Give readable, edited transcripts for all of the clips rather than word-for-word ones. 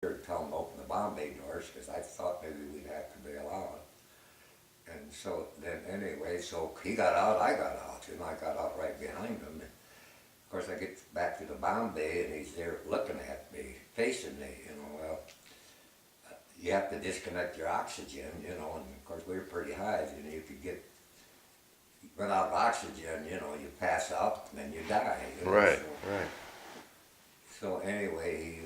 tell him to open the bomb bay doors because I thought maybe we'd have to bail out. And so then anyway, so he got out, I got out, and I got out right behind him. And of course, I get back to the bomb bay, and he's there looking at me, facing me. Well, you have to disconnect your oxygen, and of course we were pretty high. You could run out of oxygen, you pass out, and then you die. Right, so, right. So anyway,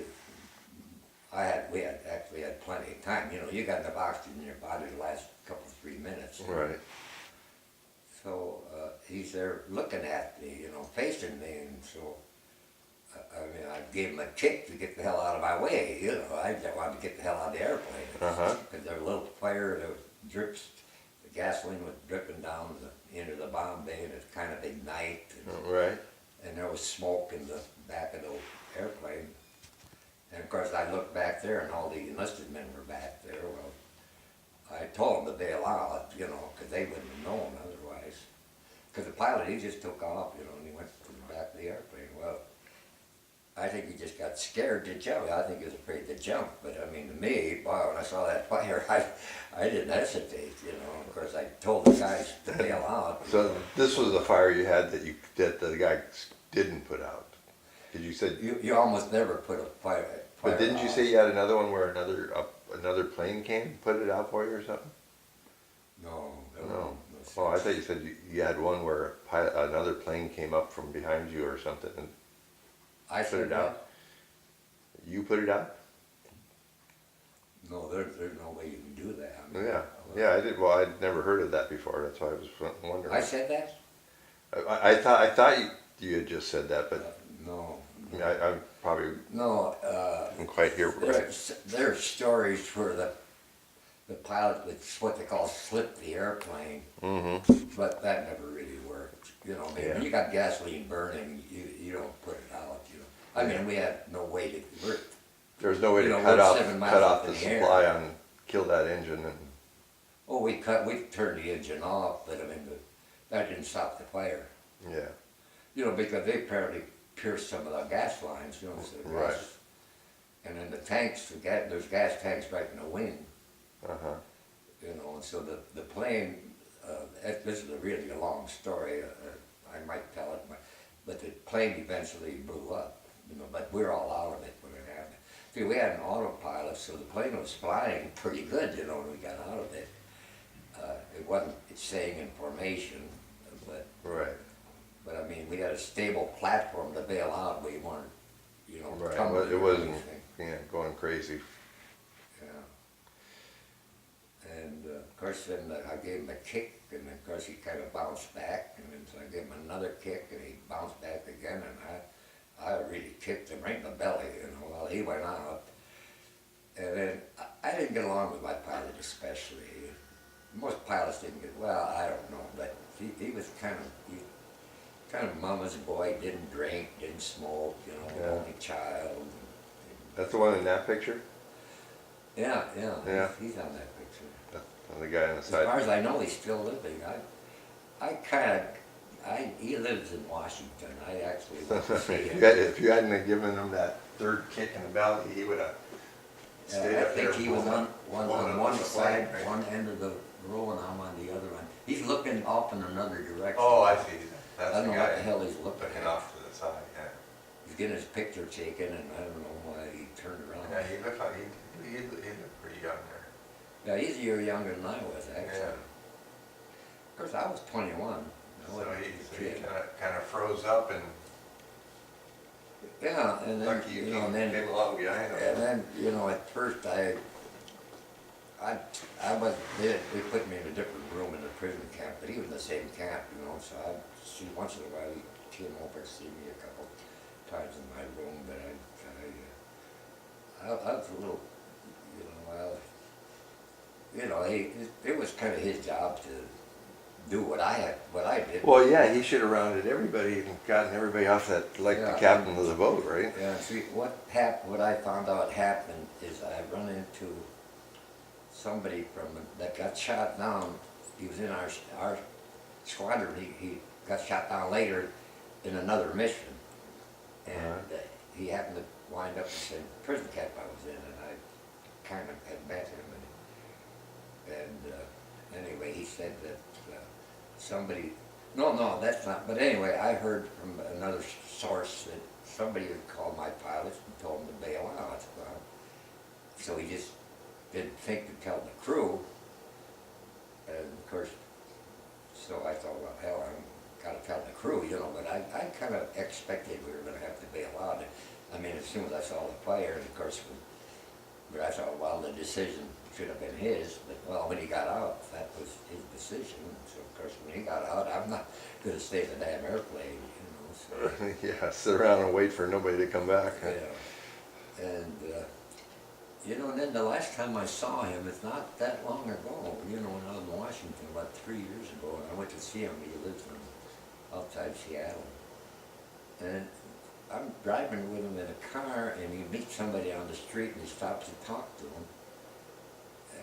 we had actually had plenty of time. You got enough oxygen in your body to last a couple, 3 minutes. Right. So he's there looking at me, facing me, and so I gave him a kick to get the hell out of my way. I just wanted to get the hell out of the airplane because there was a little fire. There was drips. The gasoline was dripping down into the bomb bay, and it's kind of big night. Right. And there was smoke in the back of the airplane. And of course, I looked back there, and all the enlisted men were back there. Well, I told them to bail out, because they wouldn't have known otherwise. Because the pilot, he just took off, and he went to the back of the airplane. Well, I think he just got scared to jump. I think he was afraid to jump. But I mean, to me, wow, when I saw that fire, I didn't hesitate, Of course, I told the guys to bail out. So this was the fire you had that the guy didn't put out. You said you almost never put a fire. But didn't you say you had another one where another plane came and put it out for you or something? No. Oh, I thought you said you had one where another plane came up from behind you or something and I put it out. You put it out? No, there's no way you can do that. Yeah, I did. Well, I'd never heard of that before. That's why I was wondering. I said that? I thought you had just said that, but no. I mean, I probably no. didn't quite hear. There's stories where the pilot would what they call slip the airplane, but that never really worked. When you got gasoline burning, you don't put it out. I mean, we had no way to. There was no way to cut off the supply on kill that engine and. Oh, we turned the engine off, but I mean that didn't stop the fire. Yeah. Because they apparently pierced some of the gas lines, so the gas, Right. and then the tanks, there's gas tanks right in the wing. And so the plane, this is really a long story, I might tell it, but the plane eventually blew up, but we're all out of it when it happened. See, we had an autopilot, so the plane was flying pretty good, when we got out of it. It wasn't staying in formation, but Right. But I mean, we had a stable platform to bail out. We weren't, Right. tumbling It or wasn't anything. going crazy. Yeah. And of course, then I gave him a kick, and of course he kind of bounced back, and then so I gave him another kick, and he bounced back again, and I really kicked him right in the belly, while he went out. And then I didn't get along with my pilot especially. Most pilots didn't get, well, I don't know, but he was kind of mama's boy, didn't drink, didn't smoke, only child. That's the one in that picture? Yeah. Yeah. He's on that picture. And the guy on the side. As far as I know, he's still living. He lives in Washington. I actually went to see him. If you hadn't given him that third kick in the belly, he would have stayed I up there. think he was on one side, right? one end of the row, and I'm on the other one. He's looking off in another direction. Oh, I see. I That's don't the know what the guy hell he's looking looking at. off to the side, yeah. He's getting his picture taken, and I don't know why he turned around. Yeah, he looked like he looked pretty young there. Yeah, he's a year younger than I was, actually. Yeah. Of course, I was 21. So he kind of froze up and Yeah, and then, lucky you and then, came along behind him. and then, at first I was, they put me in a different room in the prison camp, but he was in the same camp, so I'd see, once in a while he came over to see me a couple times in my room, but I was a little, it was kind of his job to do what I did. Well, yeah, he should have rounded everybody and gotten everybody off that, like the captain of the boat, right? Yeah, see, what I found out happened is I run into somebody that got shot down. He was in our squadron. He got shot down later in another mission, and he happened to wind up in the same prison camp I was in, and said that somebody, no, that's not, but anyway, I heard from another source that somebody had called my pilots and told them to bail out. Well, so he just didn't think to tell the crew, and of course, so I thought, well, hell, I'm gotta tell the crew, you know, but I kind of expected we were gonna have to bail out. I mean, as soon as I saw the fire, and of course, but I thought, well, the decision should have been his, but well, when he got out, that was his decision. So of course, when he got out, I'm not gonna stay in the damn airplane, you know, so. Yeah, sit around and wait for nobody to come back. Yeah, and, you know, and then the last time I saw him, it's not that long ago, you know, when I was in Washington, about 3 years ago, and I went to see him, he lives outside Seattle. And I'm driving with him in a car, and he meets somebody on the street, and he stops to talk to him.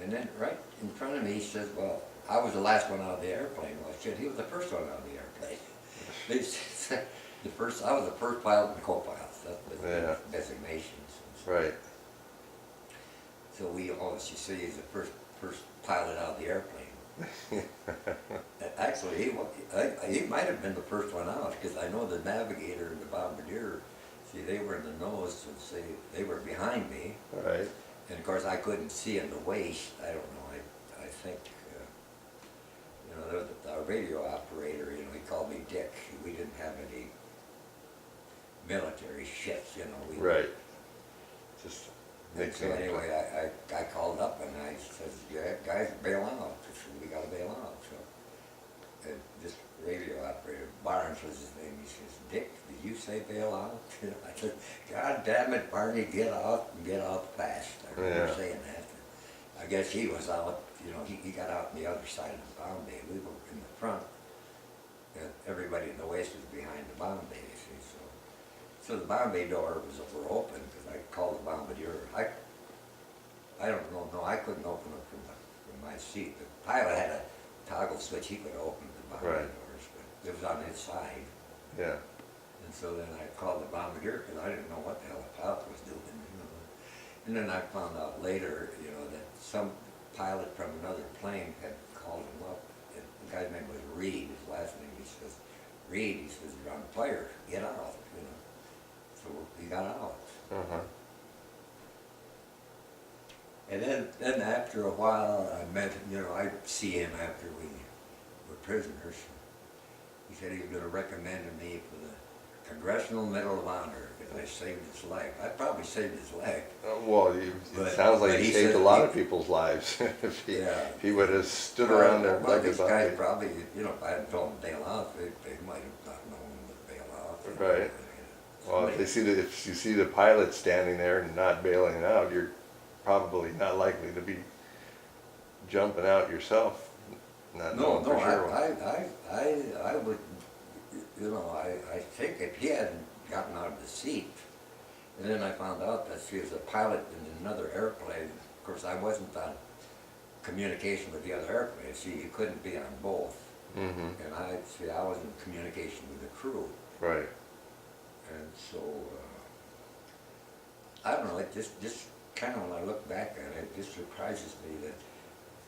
And then right in front of me, he says, well, I was the last one out of the airplane. Well, shit, he was the first one out of the airplane. They said I was the first pilot and co-pilot. That's the designations. Right. So we always say he's the first pilot out of the airplane. Actually, he might have been the first one out, because I know the navigator and the bombardier, see, they were in the nose, and say they were behind me. Right. And of course, I couldn't see in the waist. I don't know. I think, you know, our radio operator, you know, he called me Dick. We didn't have any military ships, you know. Right. Just. And so anyway, I called up and I said, yeah, guys, bail out. I said, we gotta bail out. So, and this radio operator, Barnes was his name, he says, Dick, did you say bail out? I said, God damn it, Barney, get out and get out fast. I remember saying that. I guess he was out, you know, he got out on the other side of the bomb bay. We were in the front, and everybody in the waist was behind the bomb bay, you see. So the bomb bay door were open, because I called the bombardier. I don't know, no, I couldn't open it from my seat. The pilot had a toggle switch, he could open the bomb bay doors, but it was on his side. Yeah. And so then I called the bombardier, because I didn't know what the hell the pilot was doing, you know. And then I found out later, you know, that some pilot from another plane had called him up. And the guy's name was Reed, his last name. He says, Reed, he says, you're on fire, get out, you know. So he got out. Uh-huh. And then after a while, I met, you know, I see him after we were prisoners. He said he was going to recommend me for the Congressional Medal of Honor, because I saved his life. I probably saved his life. Well, it sounds like he saved a lot of people's lives. if he would have stood around there like this a guy zombie. probably, you know, if I hadn't told him to bail out, they might have not known to bail out. Right. Well, if you see the pilot standing there and not bailing out, you're probably not likely to be jumping out yourself. Not knowing for sure. I would, you know, I think if he hadn't gotten out of the seat, and then I found out that he was a pilot in another airplane. Of course, I wasn't on communication with the other airplane. See, you couldn't be on both. Mm-hmm. And I was in communication with the crew. Right. And so, I don't know, it just kind of, when I look back at it, it just surprises me that,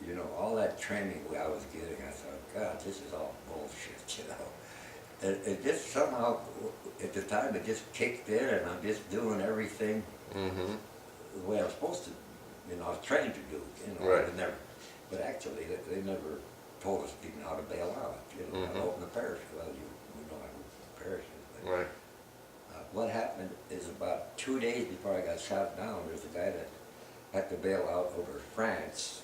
you know, all that training I was getting, I thought, God, this is all bullshit, you know. It just somehow, at the time, it just kicked in, and I'm just doing everything the way I was supposed to, you know, I was trained to do, you know. Right. But actually, they never told us even how to bail out, you know, how to open the parachute. Well, you know how to open the parachute. But, Right. what happened is about 2 days before I got shot down, there's a guy that had to bail out over France,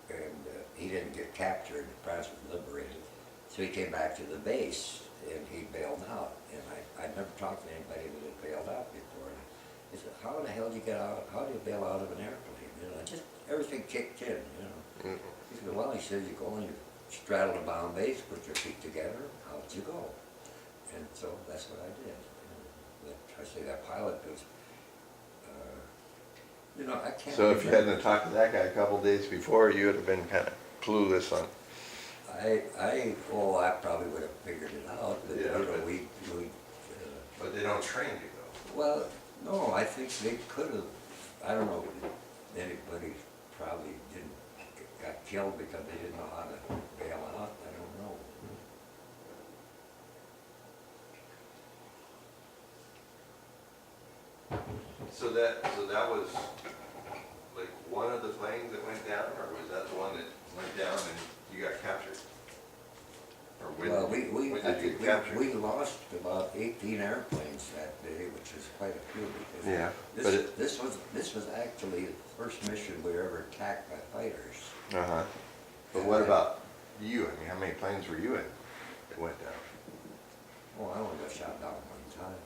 and he didn't get captured. France was liberated. So he came back to the base, and he bailed out. And I'd never talked to anybody that had bailed out before. And he said, how the hell do you get out? How do you bail out of an airplane? You know, just everything kicked in, you know. He said, well, he said, you go and you straddle the bomb base, put your feet together, out you go. And so that's what I did. But I say that pilot was, you know, I can't. So if you hadn't talked to that guy a couple days before, you would have been kind of clueless on. I probably would have figured it out, but Yeah, you know, but- we But they don't train you though. well, no, I think they could have. I don't know. Anybody probably got killed because they didn't know how to bail So that was like one of the planes that went down, or was that the one that went down and you got captured? Or Well, we when did you get captured? we lost about 18 airplanes that day, which is quite a few because Yeah, this was actually the first mission we were ever attacked by fighters. Uh-huh. But what about you? I mean, how many planes were you in that went down? Oh, I only got shot down one time.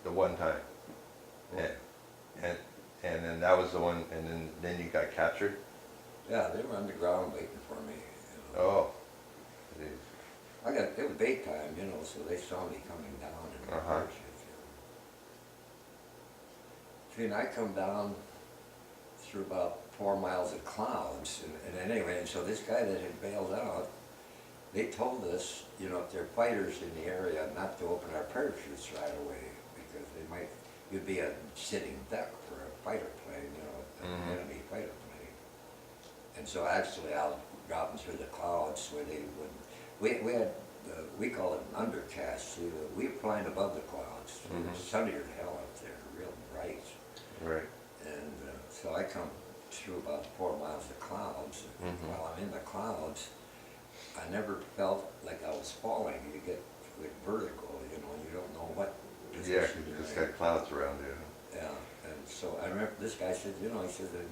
The one time? Yeah. And then that was the one, and then you got captured? Yeah, they were underground waiting for me. You know. Oh. Geez. It was daytime, you know, so they saw me coming down in the parachute. See, and I come down through about 4 miles of clouds, and anyway, and so this guy that had bailed out, they told us, you know, if there are fighters in the area, not to open our parachutes right away, because you'd be a sitting duck for a fighter plane, you know, an enemy fighter plane. And so actually I was dropping through the clouds where they wouldn't, we had, we call it an undercast, see, we were flying above the clouds. It was sunnier than hell up there, real bright. Right. And so I come through about 4 miles of clouds, and while I'm in the clouds, I never felt like I was falling. You get like vertigo, you know, you don't know what Yeah, you just got clouds around you. Yeah, and so I remember this guy said, you know, he said that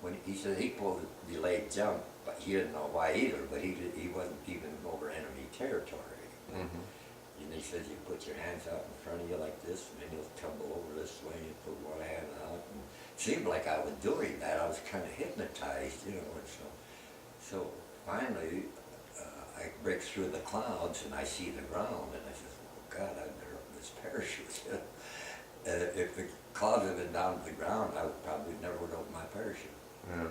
when he said he pulled a delayed jump, but he didn't know why either, but he wasn't even over enemy territory. And he said you put your hands out in front of you like this, and then you'll tumble over this way, and you put one hand out. And it seemed like I was doing that. I was kind of hypnotized, you know, and so finally, I break through the clouds and I see the ground, and I said, oh God, I better open this parachute. If the clouds had been down to the ground, I probably never would open my parachute. Yeah.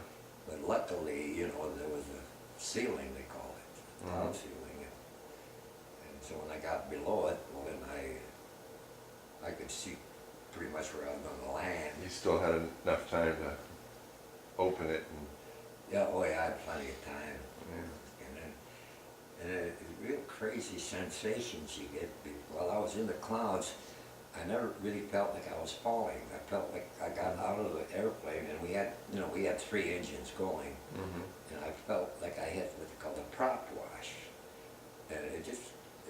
But luckily, you know, there was a ceiling, they call it, cloud ceiling. And so when I got below it, well then I could see pretty much where I was going to land. You still had enough time to open it and... Yeah, oh yeah, I had plenty of time. Yeah. And it's real crazy sensations you get. While I was in the clouds, I never really felt like I was falling. I felt like I got out of the airplane, and we had 3 engines going, and I felt like I hit what's called a prop wash, and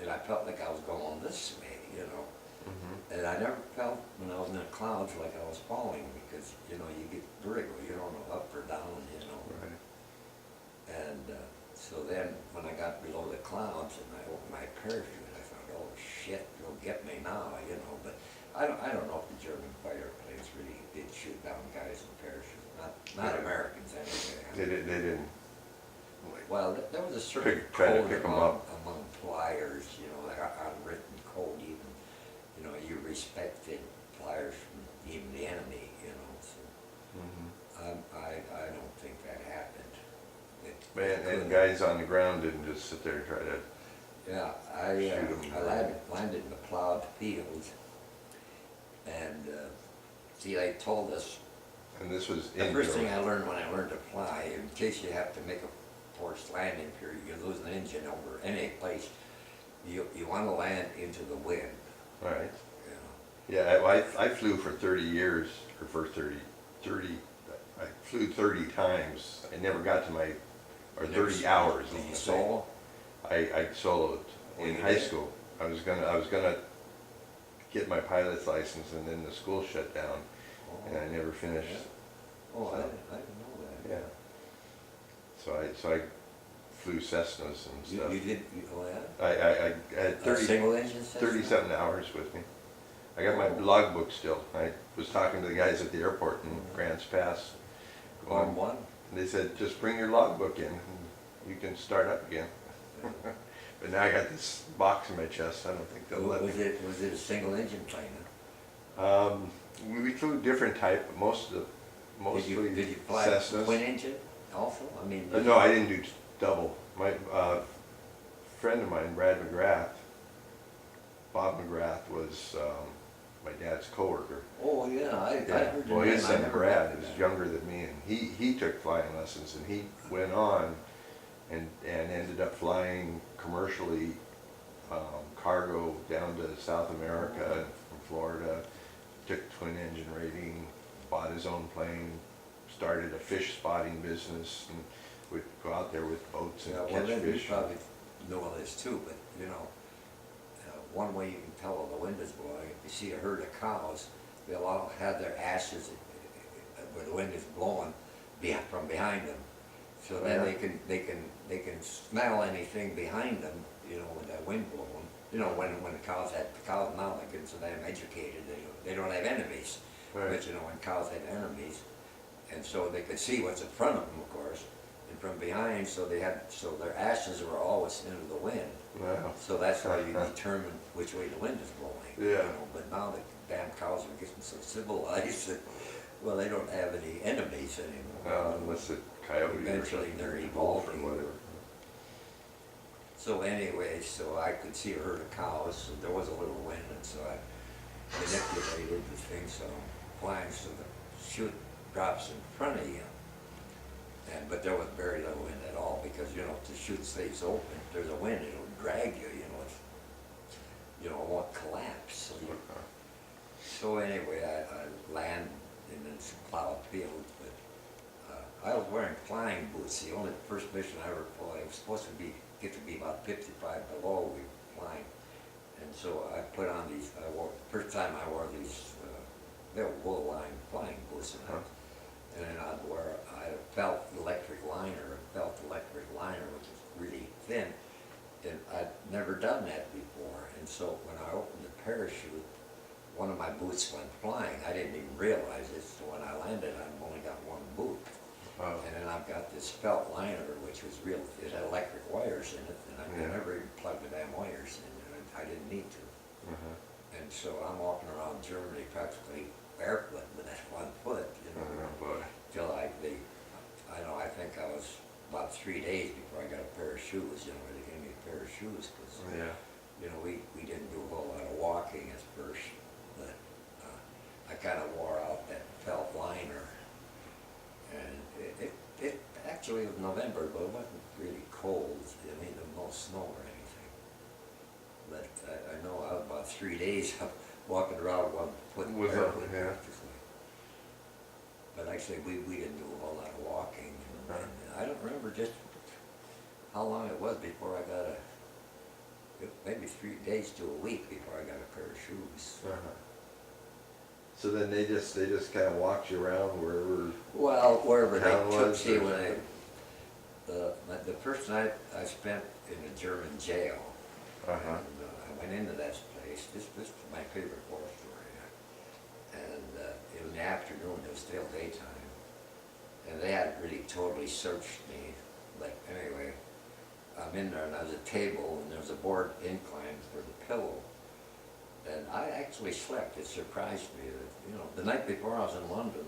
I felt like I was going this way, you know. And I never felt when I was in the clouds like I was falling, because you know you get vertigo, you don't know up or down, you know. Right. And so then when I got below the clouds and I opened my parachute, I thought, oh shit, you'll get me now, you know. But I don't know if the German fighter planes really did shoot down guys in parachutes, not Americans anyway. They didn't. Well, there was a certain Try to code pick 'em among flyers, you know, like unwritten code even. You know, you respected flyers from even the enemy, you know. So I don't think that happened. And guys on the ground didn't just sit there and try to... Yeah, I landed in the plowed fields, and see, they told us, And this was the first thing I learned when I learned to fly, in case you have to make a forced landing period, you lose an engine over any place, you want to land into the wind. Right. You know. Yeah, I flew for 30 years, or for 30, I flew 30 times. I never got to my, or 30 hours. Did you solo? I soloed in high school. I was gonna get my pilot's license, and then the school shut down, and I never finished. Yeah. Oh, I didn't know that. Yeah. So I flew Cessnas and stuff. You did? Oh yeah. I had 30, single engine 30-something hours with me. I got my logbook still. I was talking to the guys at the airport in Grants Pass. On one? And they said, just bring your logbook in, and you can start up again. But now I got this box in my chest. I don't think they'll let me. Was it a single engine plane? We flew different type, but mostly Did you fly Cessnas. twin engine also? I mean. No, I didn't do double. My friend of mine, Brad McGrath, Bob McGrath, was my dad's coworker. Oh yeah, I heard Well, his son Brad is that. younger than me, and he took flying lessons, and he went on and ended up flying commercially cargo down to South America and from Florida. Took twin engine rating, bought his own plane, started a fish spotting business, and would go out there with boats and Yeah, well, catch then you fish. probably know this too, but you know, one way you can tell the wind is blowing, if you see a herd of cows, they'll all have their ashes where the wind is blowing from behind them. So then they can smell anything behind them, you know, with that wind blowing. You know, when the cows now they're getting so damn educated, they don't have enemies. Right. But you know, when cows had enemies, and so they could see what's in front of them, of course, and from behind, so their ashes were always into the wind. Wow. So that's how you determine which way the wind is blowing. Yeah. You know, but now the damn cows are getting so civilized that, well, they don't have any enemies anymore. Unless it coyote Eventually they're wolf or evolving. whatever. So anyway, so I could see a herd of cows, so there was a little wind, and so I manipulated the thing so I'm flying so the chute drops in front of you. But there was very little wind at all because, you know, if the chute stays open, if there's a wind, it'll drag you, you know, it won't collapse. So anyway, I land in this plowed field, but I was wearing flying boots. The only first mission I ever flew, it was supposed to get to be about 55 below we were flying. And so I put on these, first time I wore these, they were wool-lined flying boots, and then I'd wear a felt electric liner, which is really thin, and I'd never done that before. And so when I opened the parachute, one of my boots went flying. I didn't even realize it, so when I landed, I've only got one boot. Wow. And then I've got this felt liner, which was real, it had electric wires in it, and I never even plugged the damn wires in there. I didn't need to. And so I'm walking around Germany practically barefoot with that one foot, you know, till I think I was about 3 days before I got a pair of shoes, you know, they gave me a pair of shoes, because, you know, we didn't do a whole lot of walking at first, but I kind of wore out that felt liner, and it actually was November, but it wasn't really cold, I mean, there was no snow or anything, but I know I was about 3 days walking around with one foot barefoot practically. But actually, we didn't do a whole lot of walking, and I don't remember just how long it was before I got maybe 3 days to a week before I got a pair of shoes. So then they just kind of walked you around wherever. Well, wherever they town took, was, see, or when the first night I spent in a German jail, and I went into that place. This is my favorite war story. And it was in the afternoon, it was still daytime, and they hadn't really totally searched me, but anyway, I'm in there, and there's a table, and there's a board incline for the pillow, and I actually slept. It surprised me that, you know, the night before I was in London,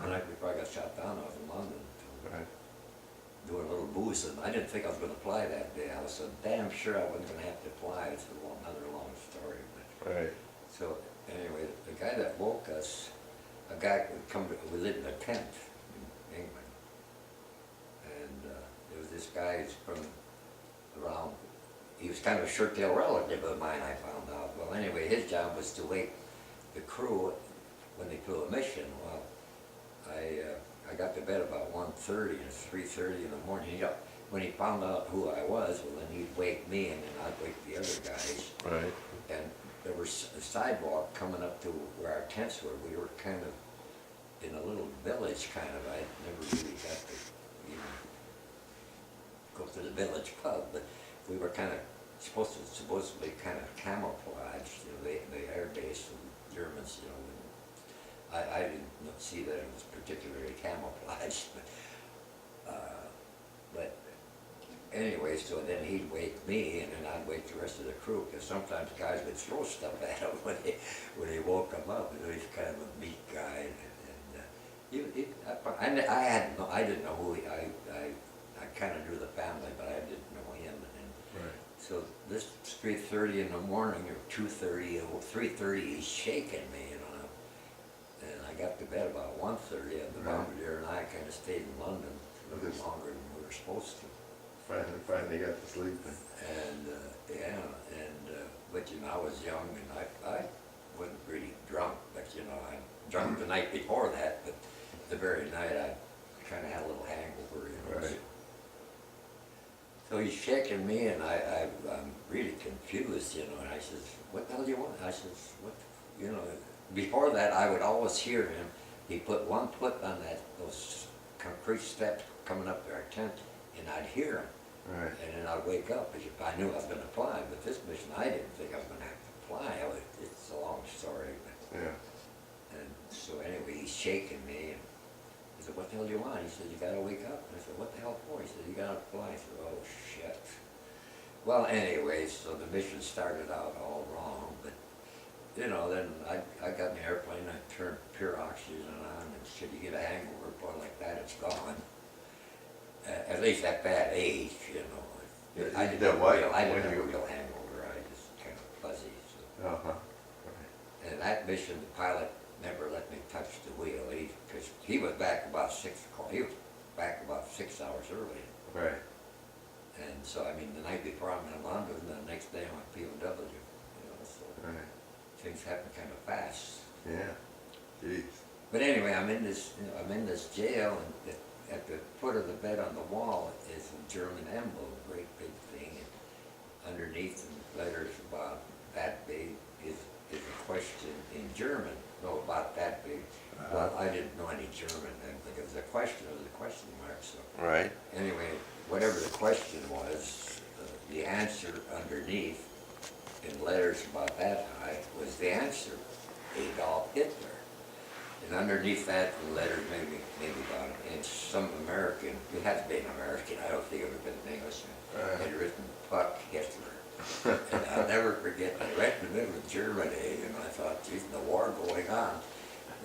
the night before I got shot down, I was in London doing a little booze, and I didn't think I was going to fly that day. I was so damn sure I wasn't going to have to fly. It's another long story. But. So anyway, the guy that woke us, a guy we lived in a tent in England, and there was this guy who's from around, he was kind of a shirt-tail relative of mine, I found out. Well, anyway, his job was to wake the crew when they flew a mission. Well, I got to bed about 1:30, and it's 3:30 in the morning. When he found out who I was, well, then he'd wake me, and then I'd wake the other guys. And there was a sidewalk coming up to where our tents were. We were kind of in a little village, kind of. I never really got to even go to the village pub, but we were kind of supposedly kind of camouflaged. You know, the air base of the Germans, you know. I didn't see that it was particularly camouflaged, but anyway, so then he'd wake me, and then I'd wake the rest of the crew, because sometimes guys would throw stuff at him when they woke him up. You know, he's kind of a meat guy, and I didn't know who I kind of knew the family, but I didn't know him. And so this 3:30 in the morning, or 2:30, or 3:30, he's shaking me, you know. And I got to bed about 1:30, and the bombardier and I kind of stayed in London a little longer than we were supposed to. Finally got to sleep. And but you know, I was young, and I wasn't really drunk, but you know, drunk the night before that, but the very night I kind of had a little hangover, you know. Right. So he's shaking me, and I'm really confused, you know, and I says, what the hell do you want? I says, what, you know, before that I would always hear him. He put one foot on those concrete steps coming up to our tent, and I'd hear him. Right. And then I'd wake up, as if I knew I was going to fly, but this mission I didn't think I was going to have to fly. It's a long story, but, Yeah. and so anyway, he's shaking me, and I said, what the hell do you want? He said, you got to wake up. And I said, what the hell for? He said, you got to fly. I said, oh shit. Well, anyway, so the mission started out all wrong, but you know, then I got in the airplane, I turned pure oxygen on, and should you get a hangover, boy, like that, it's gone. At least at that age, you know. I didn't have a real hangover, I just kind of fuzzy. So. Uh-huh. And that mission, the pilot never let me touch the wheel, because he was back about 6 o'clock. He was back about 6 hours early. Right. And so, I mean, the night before I'm in London, the next day I'm at POW, you know, so Right. things happen kind of fast. Yeah. Jeez. But anyway, I'm in this, you know, I'm in this jail, and at the foot of the bed on the wall is a German emblem, a great big thing, and underneath in letters about that big is a question in German. No, about that big. Well, I didn't know any German then, but it was a question mark. So Right. anyway, whatever the question was, the answer underneath in letters about that high was the answer, Adolf Hitler. And underneath that, the letters maybe about an inch, some American, it had to be an American, I don't think it would have been an Englishman, had written, fuck Hitler. And I'll never forget, I read in the middle of Germany, and I thought, geez, the war going on.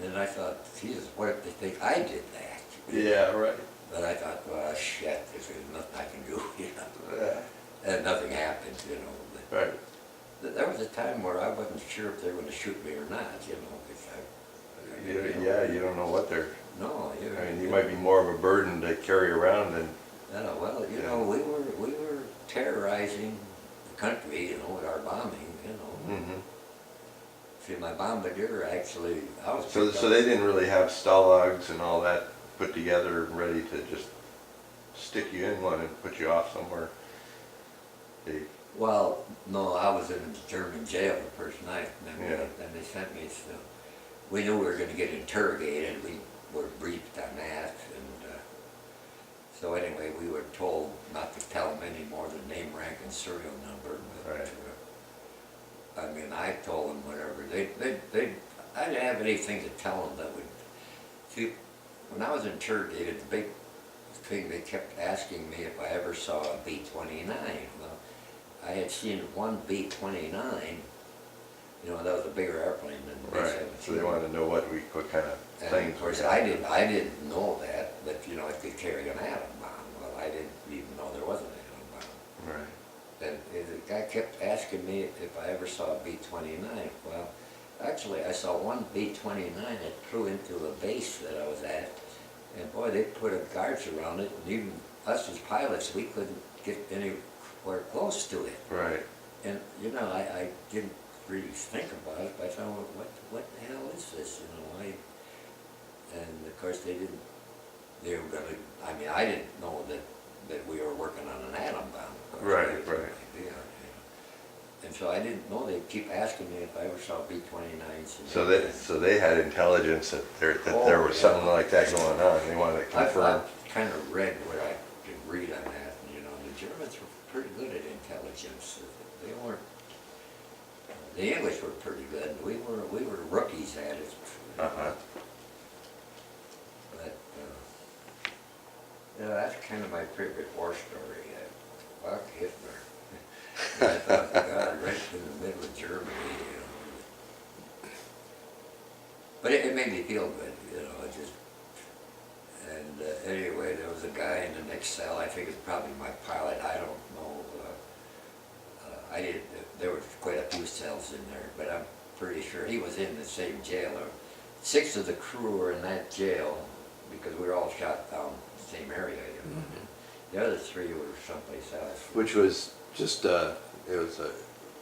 And I thought, Jesus, what if they think I did that? Yeah, right. But I thought, well, shit, there's nothing I can do, you know. Yeah. And nothing happened, you know. But Right. there was a time where I wasn't sure if they were going to shoot me or not, you know. Yeah, you don't know what they're, No, I mean, you might be more of a burden to carry around than, well, you know, we were terrorizing the country, you know, with our bombing, you know. mm-hmm. See, my bombardier actually, I was So picked they up- didn't really have stalags and all that put together, ready to just stick you in one and put you off somewhere. They, Well, no, I was in a German jail the first night, and then they sent me, so we knew we were gonna get interrogated, we were briefed on that, and so anyway, we were told not to tell them any more than name, rank, and serial number, but Right. I mean, I told them whatever, I didn't have anything to tell them that would, see, when I was interrogated, the big thing, they kept asking me if I ever saw a B-29. Well, I had seen one B-29, you know, that was a bigger airplane than the right, B-17. so they wanted to know what kind of And things. of course, were I happening. didn't know that, but you know, it could carry an atom bomb. Well, I didn't even know there was an atom bomb. Right. And the guy kept asking me if I ever saw a B-29. Well, actually, I saw one B-29 that flew into a base that I was at, and boy, they put a guards around it, and even us as pilots, we couldn't get anywhere close to it. Right. And you know, I didn't really think about it, but I thought, well, what the hell is this? You know, and of course they were gonna, I mean, I didn't know that we were working on an atom bomb. Of course. Right, I had no right. idea, you know. And so I didn't know, they'd keep asking me if I ever saw B-29s. So they had intelligence that there Oh, was yeah. something like that going on. They wanted to confirm. I've kind of read what I could read on that, and you know, the Germans were pretty good at intelligence. They weren't, the English were pretty good, we were rookies at it. Uh-huh. But, you know, that's kind of my favorite war story. Fuck Hitler. I thought, God, right in the middle of Germany, you know. But it made me feel good, you know, it just, and anyway, there was a guy in the next cell, I think it's probably my pilot, I don't know. There were quite a few cells in there, but I'm pretty sure he was in the same jail. 6 of the crew were in that jail because we were all shot down in the same area, you know. The other 3 were someplace else. Which was just, it was a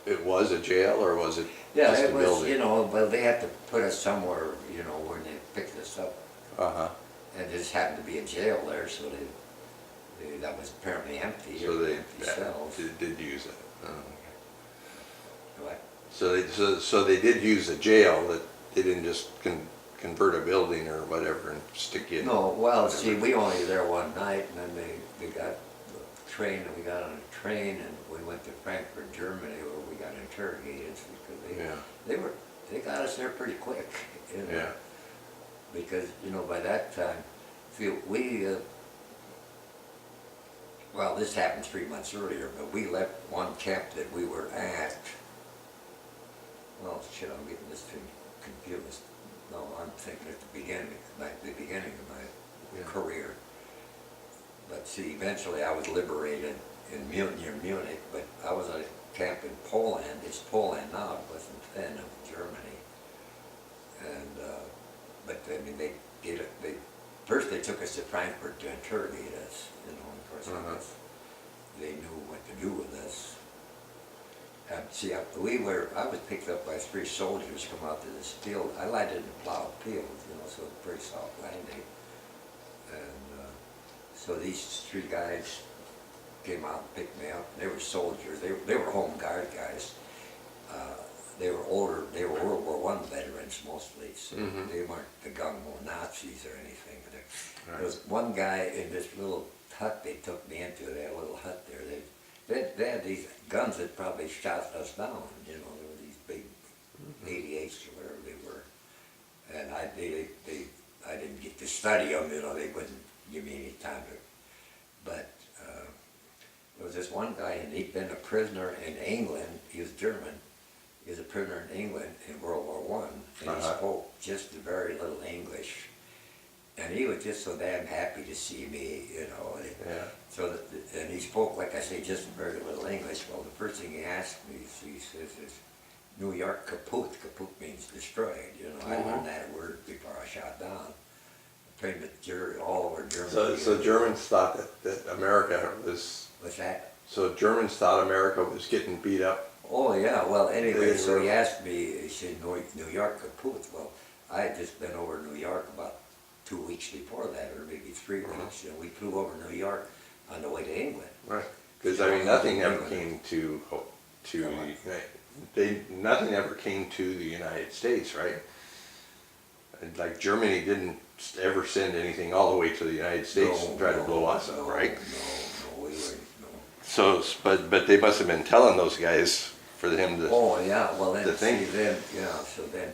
it was a jail or was it Yeah, just it a was, building? you know, but they had to put us somewhere, you know, when they picked us up. Uh-huh. And there just happened to be a jail there, so that was apparently empty, So they empty cells. did use it. Oh. What? So they did use a jail, that they didn't just convert a building or whatever and stick you in. No, well, whatever. see, we only there one night, and then they got the train, and we got on a train, and we went to Frankfurt, Germany, where we got interrogated, because Yeah. they got us there pretty quick, you know. Yeah. Because, you know, by that time, see, well, this happened 3 months earlier, but we left one camp that we were at. Well, shit, I'm getting this thing confused. No, I'm thinking at the beginning of my Yeah. career. But see, eventually I was liberated in near Munich, but I was at a camp in Poland. It's Poland now, it wasn't then, it was Germany. And, but I mean, first they took us to Frankfurt to interrogate us, you know, of course, Uh-huh. they knew what to do with us. See, I was picked up by 3 soldiers come out to this field. I lied in the plowed field, you know, so it's pretty soft landing. And so these 3 guys came out and picked me up. They were soldiers. They were home guard guys. They were older. They were World War I veterans mostly, so they weren't the gung-ho Nazis or anything. But there was one guy in this little hut they took me into. They had a little hut there. They had these guns that probably shot us down. You know, there were these big 88s or whatever they were. And I didn't get to study them. You know, they wouldn't give me any time to. But there was this one guy, and he'd been a prisoner in England. He was German. He was a prisoner in England in World War I, and he spoke just very little English. And he was just so damn happy to see me, you know. And he spoke, like I say, just very little English. Well, the first thing he asked me, he says, is New York kaput. Kaput means destroyed, you know. I learned that word before I shot down. I trained with all over Germany. So Germans thought that America was... What's that? So Germans thought America was getting beat up? Oh, yeah, well, anyway, so he asked me, he said, New York kaput. Well, I had just been over New York about 2 weeks before that, or maybe 3 weeks, and we flew over New York on the way to England. Right. Because, I mean, nothing ever came nothing ever came to the United States, right? And like Germany didn't ever send anything all the way to the United States and try to blow us up, right? No, we weren't, no. So, but they must have been telling those guys for him to... Oh, yeah, well then, to think. So then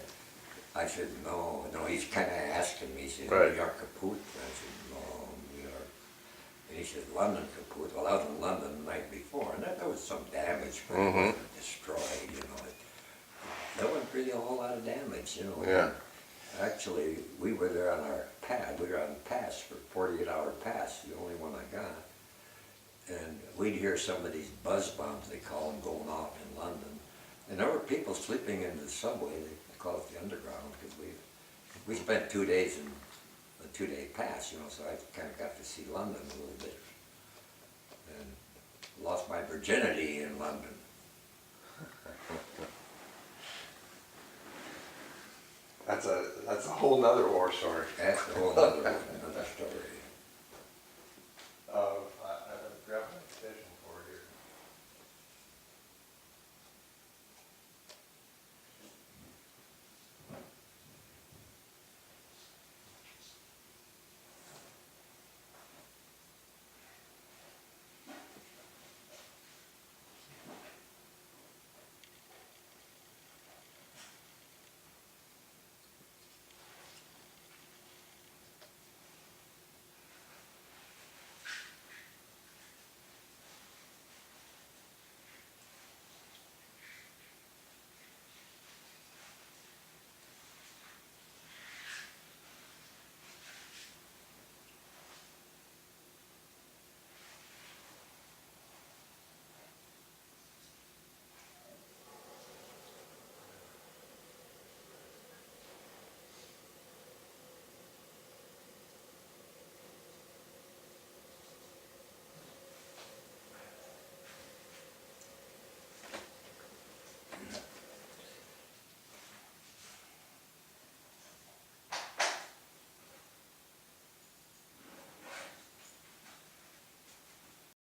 I said, no, he's kind of asking me, he said, Right. New York kaput? And I said, no, New York. And he said, London kaput. Well, I was in London the night before, and there was some damage, but it wasn't destroyed, you know. There wasn't really a whole lot of damage, you know. Yeah. Actually, we were there on our pad. We were on pass for 48-hour pass, the only one I got. And we'd hear some of these buzz bombs, they call them, going off in London. And there were people sleeping in the subway, they call it the underground, because we spent 2 days in a 2-day pass, you know, so I kind of got to see London a little bit. And lost my virginity in London. That's a whole nother war story. That's a whole other one.